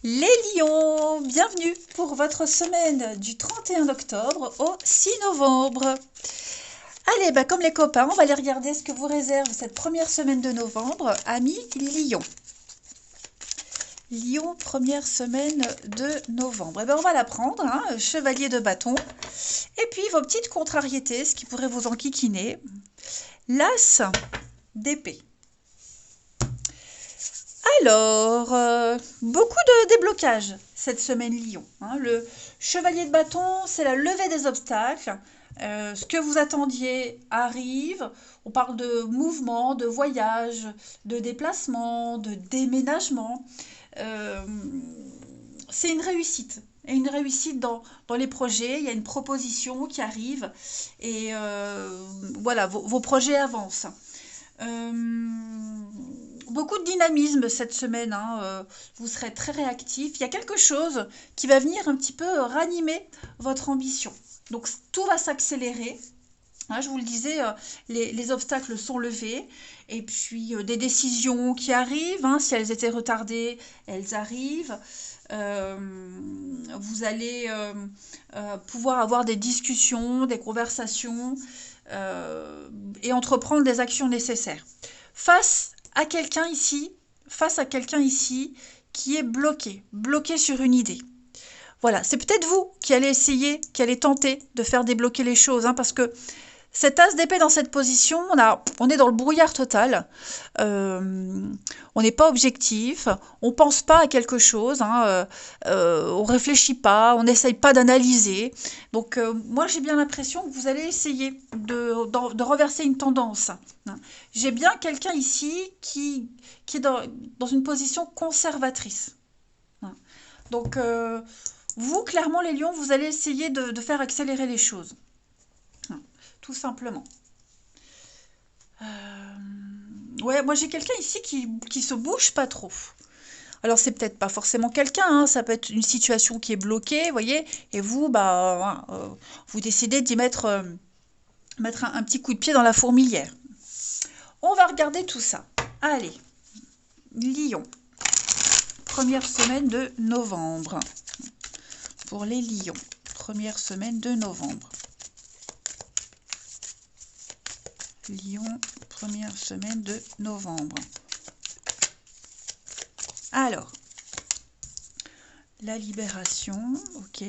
Les lions, bienvenue pour votre semaine du 31 octobre au 6 novembre. Allez, comme les copains, on va aller regarder ce que vous réserve cette première semaine de novembre. Amis lions. Lion, première semaine de novembre. On va la prendre, hein, chevalier de bâton. Et puis vos petites contrariétés, ce qui pourrait vous enquiquiner. L'as d'épée. Alors, beaucoup de déblocages cette semaine Lion, hein. Le chevalier de bâton, c'est la levée des obstacles. Ce que vous attendiez arrive. On parle de mouvement, de voyage, de déplacement, de déménagement. Euh, c'est une réussite. Et une réussite dans les projets. Il y a une proposition qui arrive. Et voilà, vos projets avancent. Euh, Beaucoup de dynamisme cette semaine, hein, vous serez très réactif. Il y a quelque chose qui va venir un petit peu ranimer votre ambition. Donc tout va s'accélérer. Hein, je vous le disais, les obstacles sont levés. Et puis des décisions qui arrivent, hein, si elles étaient retardées, elles arrivent. Euh, Vous allez pouvoir avoir des discussions, des conversations et entreprendre des actions nécessaires. Face à quelqu'un ici, face à quelqu'un ici qui est bloqué sur une idée. Voilà, c'est peut-être vous qui allez essayer, qui allez tenter de faire débloquer les choses, hein, parce que cet as d'épée dans cette position, on est dans le brouillard total. On n'est pas objectif, on pense pas à quelque chose, hein, on réfléchit pas, on n'essaye pas d'analyser. Donc moi j'ai bien l'impression que vous allez essayer de reverser une tendance, hein. J'ai bien quelqu'un ici qui est dans une position conservatrice, hein. Donc vous, clairement les lions, vous allez essayer de faire accélérer les choses, hein, tout simplement. Ouais, moi j'ai quelqu'un ici qui se bouge pas trop. Alors c'est peut-être pas forcément quelqu'un, hein, ça peut être une situation qui est bloquée, vous voyez, et vous, vous décidez d'y mettre un petit coup de pied dans la fourmilière. On va regarder tout ça. Allez, Lion, première semaine de novembre. Pour les lions, première semaine de novembre. Lion, première semaine de novembre. Alors, la libération, ok.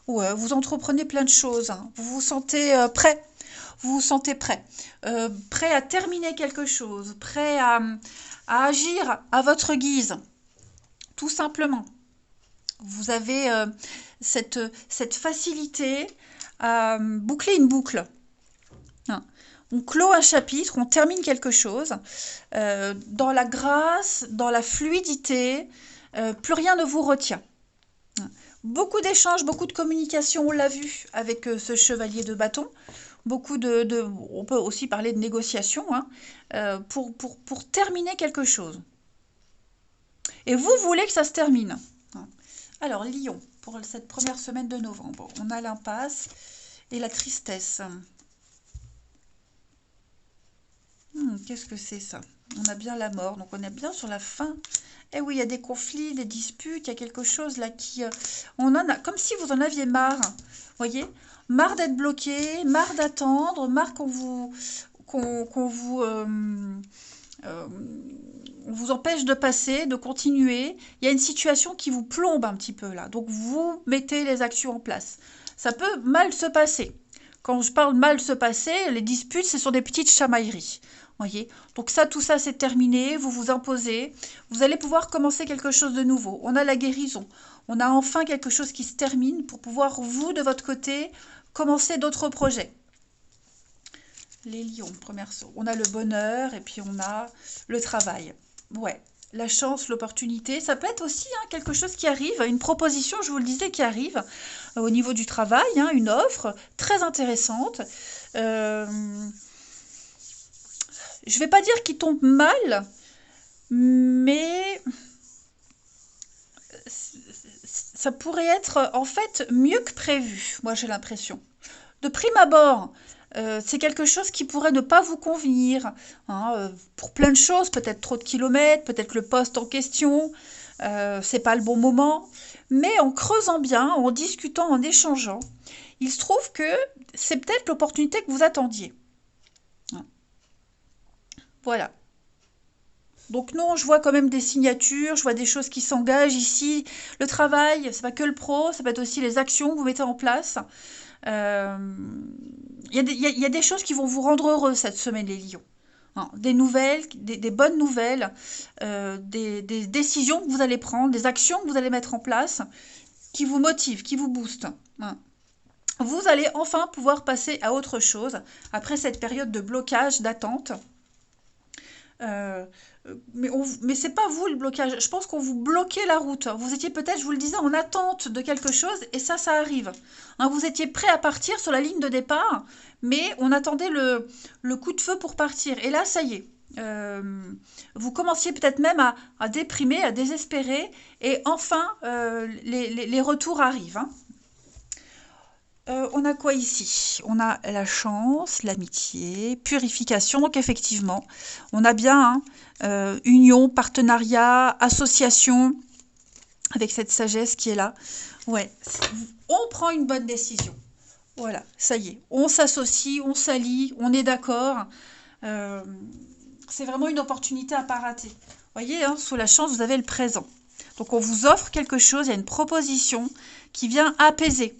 Ouais, vous entreprenez plein de choses, hein. Vous vous sentez prêt. Vous vous sentez prêt. Prêt à terminer quelque chose. Prêt à agir à votre guise. Tout simplement. Vous avez cette facilité à boucler une boucle, hein. On clôt un chapitre, on termine quelque chose, dans la grâce, dans la fluidité, plus rien ne vous retient. Beaucoup d'échanges, beaucoup de communication, on l'a vu avec ce chevalier de bâton. Beaucoup on peut aussi parler de négociation, hein, pour terminer quelque chose. Et vous voulez que ça se termine. Alors, Lion, pour cette première semaine de novembre, on a l'impasse et la tristesse. Qu'est-ce que c'est ça? On a bien la mort, donc on est bien sur la fin. Eh oui, il y a des conflits, des disputes, il y a quelque chose là qui... on en a, comme si vous en aviez marre, voyez? Marre d'être bloqué, marre d'attendre, marre qu'on vous, euh, on vous empêche de passer, de continuer. Il y a une situation qui vous plombe un petit peu là, donc vous mettez les actions en place. Ça peut mal se passer. Quand je parle mal se passer, les disputes, ce sont des petites chamailleries. Voyez. Donc ça, tout ça, c'est terminé. Vous vous imposez. Vous allez pouvoir commencer quelque chose de nouveau. On a la guérison. On a enfin quelque chose qui se termine pour pouvoir, vous, de votre côté, commencer d'autres projets. Les lions, on a le bonheur et puis on a le travail. Ouais, la chance, l'opportunité. Ça peut être aussi, hein, quelque chose qui arrive, une proposition, je vous le disais, qui arrive au niveau du travail, hein, une offre très intéressante. Euh, je ne vais pas dire qu'il tombe mal, mais ça pourrait être en fait mieux que prévu, moi j'ai l'impression. De prime abord, c'est quelque chose qui pourrait ne pas vous convenir, hein, pour plein de choses, peut-être trop de kilomètres, peut-être le poste en question. c'est pas le bon moment. Mais en creusant bien, en discutant, en échangeant, il se trouve que c'est peut-être l'opportunité que vous attendiez. Voilà. Donc non, je vois quand même des signatures, je vois des choses qui s'engagent ici. Le travail, c'est pas que le pro, ça peut être aussi les actions que vous mettez en place. Euh, il y a des choses qui vont vous rendre heureux cette semaine, les lions. Hein, des nouvelles, des bonnes nouvelles, des décisions que vous allez prendre, des actions que vous allez mettre en place qui vous motivent, qui vous boostent. Hein. Vous allez enfin pouvoir passer à autre chose après cette période de blocage, d'attente. Euh, mais c'est pas vous le blocage. Je pense qu'on vous bloquait la route. Vous étiez peut-être, je vous le disais, en attente de quelque chose et ça arrive. Hein, vous étiez prêt à partir sur la ligne de départ, mais on attendait le coup de feu pour partir. Et là, ça y est. Vous commenciez peut-être même à déprimer, à désespérer, et enfin, les retours arrivent. Hein. On a quoi ici? On a la chance, l'amitié, purification. Donc effectivement, on a bien hein, union, partenariat, association, avec cette sagesse qui est là. Ouais, on prend une bonne décision. Voilà, ça y est, on s'associe, on s'allie, on est d'accord. Euh, c'est vraiment une opportunité à pas rater. Vous voyez, hein, sous la chance, vous avez le présent. Donc on vous offre quelque chose, il y a une proposition qui vient apaiser.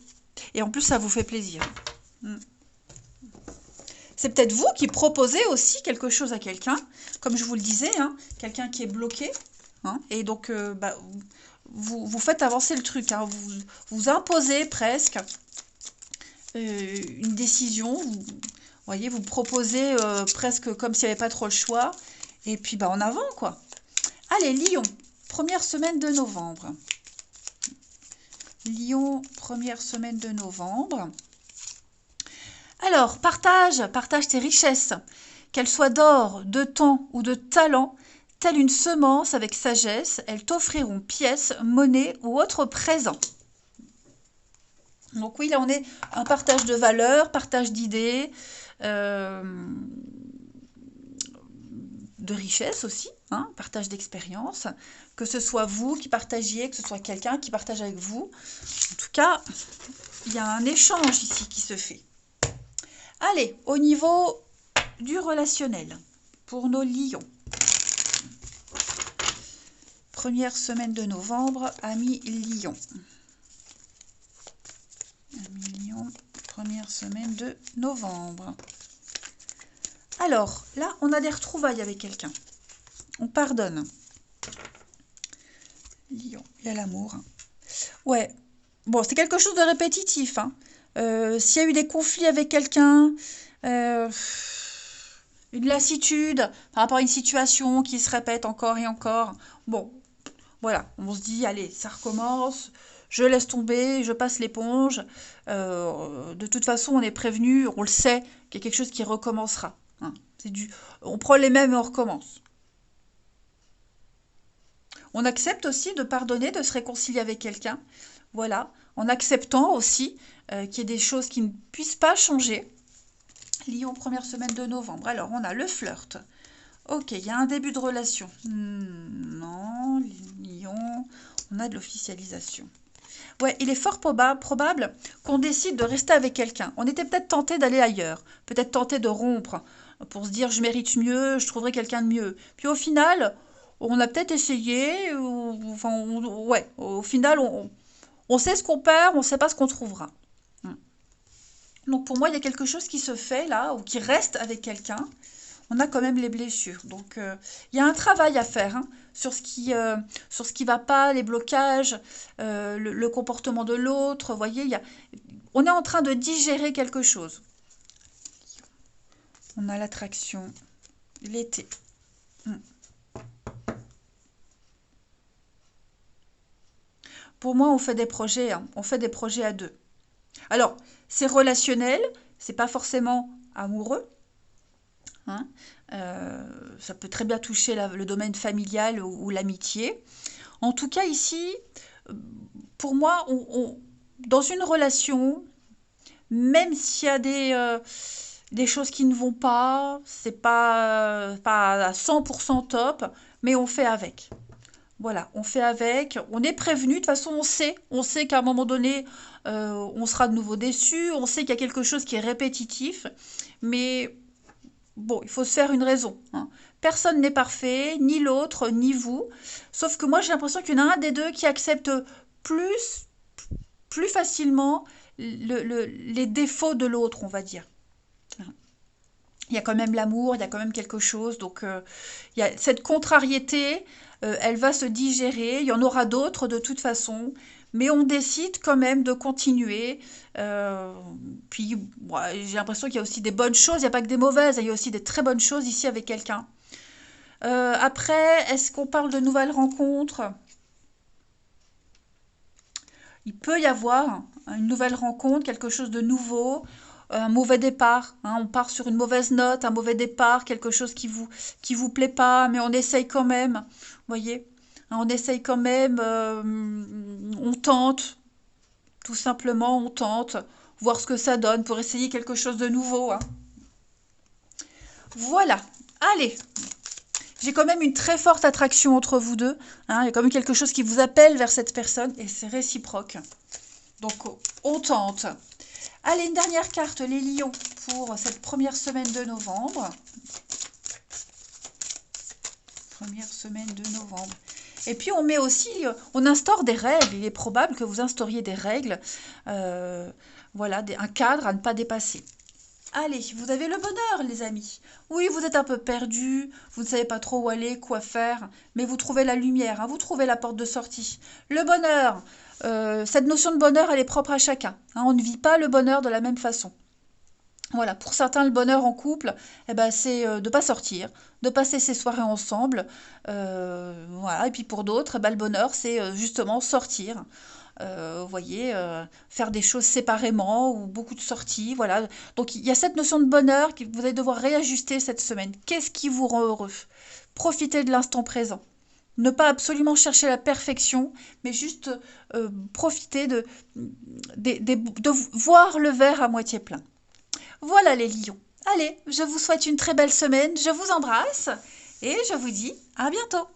Et en plus, ça vous fait plaisir. Mm. C'est peut-être vous qui proposez aussi quelque chose à quelqu'un, comme je vous le disais, hein, quelqu'un qui est bloqué. Hein, et donc, vous faites avancer le truc. Hein, vous imposez presque une décision. Vous voyez, vous proposez presque comme s'il n'y avait pas trop le choix. Et puis, en avant, quoi. Allez, Lion, première semaine de novembre. Lion, première semaine de novembre. Alors, partage tes richesses, qu'elles soient d'or, de temps ou de talent, telle une semence avec sagesse, elles t'offriront pièces, monnaie ou autres présents. Donc oui, là on est un partage de valeurs, partage d'idées, de richesses aussi, hein, partage d'expériences, que ce soit vous qui partagiez, que ce soit quelqu'un qui partage avec vous. En tout cas, il y a un échange ici qui se fait. Allez, au niveau du relationnel, pour nos lions. Première semaine de novembre, amis lions. Amis lions, première semaine de novembre. Alors, là, on a des retrouvailles avec quelqu'un. On pardonne. Lion, il y a l'amour. Ouais, bon, c'est quelque chose de répétitif. Hein. S'il y a eu des conflits avec quelqu'un, une lassitude par rapport à une situation qui se répète encore et encore, bon, voilà, on se dit, allez, ça recommence, je laisse tomber, je passe l'éponge. De toute façon, on est prévenu, on le sait, qu'il y a quelque chose qui recommencera. Hein. On prend les mêmes et on recommence. On accepte aussi de pardonner, de se réconcilier avec quelqu'un. Voilà, en acceptant aussi qu'il y ait des choses qui ne puissent pas changer. Lion, première semaine de novembre. Alors, on a le flirt. Ok, il y a un début de relation. Non, Lion, on a de l'officialisation. Ouais, il est fort probable qu'on décide de rester avec quelqu'un. On était peut-être tenté d'aller ailleurs, peut-être tenté de rompre, pour se dire je mérite mieux, je trouverai quelqu'un de mieux. Puis au final, on a peut-être essayé, enfin, ouais, au final, on sait ce qu'on perd, on ne sait pas ce qu'on trouvera. Donc pour moi, il y a quelque chose qui se fait là, ou qui reste avec quelqu'un. On a quand même les blessures. Donc il y a un travail à faire hein, sur ce qui va pas, les blocages, le comportement de l'autre. Vous voyez, on est en train de digérer quelque chose. On a l'attraction, l'été. Pour moi, on fait des projets, hein, on fait des projets à deux. Alors, c'est relationnel, c'est pas forcément amoureux. Hein. Ça peut très bien toucher le domaine familial ou l'amitié. En tout cas, ici, pour moi, dans une relation, même s'il y a des choses qui ne vont pas, c'est pas à 100% top, mais on fait avec. Voilà, on fait avec, on est prévenu, de toute façon on sait qu'à un moment donné, on sera de nouveau déçu, on sait qu'il y a quelque chose qui est répétitif, mais bon, il faut se faire une raison, hein. Personne n'est parfait, ni l'autre, ni vous. Sauf que moi, j'ai l'impression qu'il y en a un des deux qui accepte plus, plus facilement les défauts de l'autre, on va dire. Il y a quand même l'amour, il y a quand même quelque chose. Donc, il y a cette contrariété, elle va se digérer. Il y en aura d'autres de toute façon. Mais on décide quand même de continuer. Euh, Puis, ouais, j'ai l'impression qu'il y a aussi des bonnes choses. Il n'y a pas que des mauvaises. Il y a aussi des très bonnes choses ici avec quelqu'un. Après, est-ce qu'on parle de nouvelles rencontres? Il peut y avoir une nouvelle rencontre, quelque chose de nouveau, un mauvais départ, hein. On part sur une mauvaise note, un mauvais départ, quelque chose qui vous plaît pas, mais on essaye quand même. Vous voyez? Hein, on essaye quand même, on tente, tout simplement, on tente, voir ce que ça donne pour essayer quelque chose de nouveau, hein. Voilà. Allez, j'ai quand même une très forte attraction entre vous deux, hein. Il y a quand même quelque chose qui vous appelle vers cette personne et c'est réciproque. Donc, on tente. Allez, une dernière carte, les lions, pour cette première semaine de novembre. Première semaine de novembre. Et puis, on met aussi, on instaure des règles. Il est probable que vous instauriez des règles, euh, voilà, un cadre à ne pas dépasser. Allez, vous avez le bonheur, les amis. Oui, vous êtes un peu perdu, vous ne savez pas trop où aller, quoi faire, mais vous trouvez la lumière, hein, vous trouvez la porte de sortie. Le bonheur, cette notion de bonheur, elle est propre à chacun, hein, on ne vit pas le bonheur de la même façon. Voilà, pour certains, le bonheur en couple, eh ben, c'est de pas sortir, de passer ses soirées ensemble. Voilà. Et puis pour d'autres, eh ben, le bonheur, c'est justement sortir. Vous voyez, faire des choses séparément ou beaucoup de sorties. Voilà. Donc il y a cette notion de bonheur que vous allez devoir réajuster cette semaine. Qu'est-ce qui vous rend heureux? Profitez de l'instant présent. Ne pas absolument chercher la perfection, mais juste profiter de voir le verre à moitié plein. Voilà les lions. Allez, je vous souhaite une très belle semaine, je vous embrasse et je vous dis à bientôt.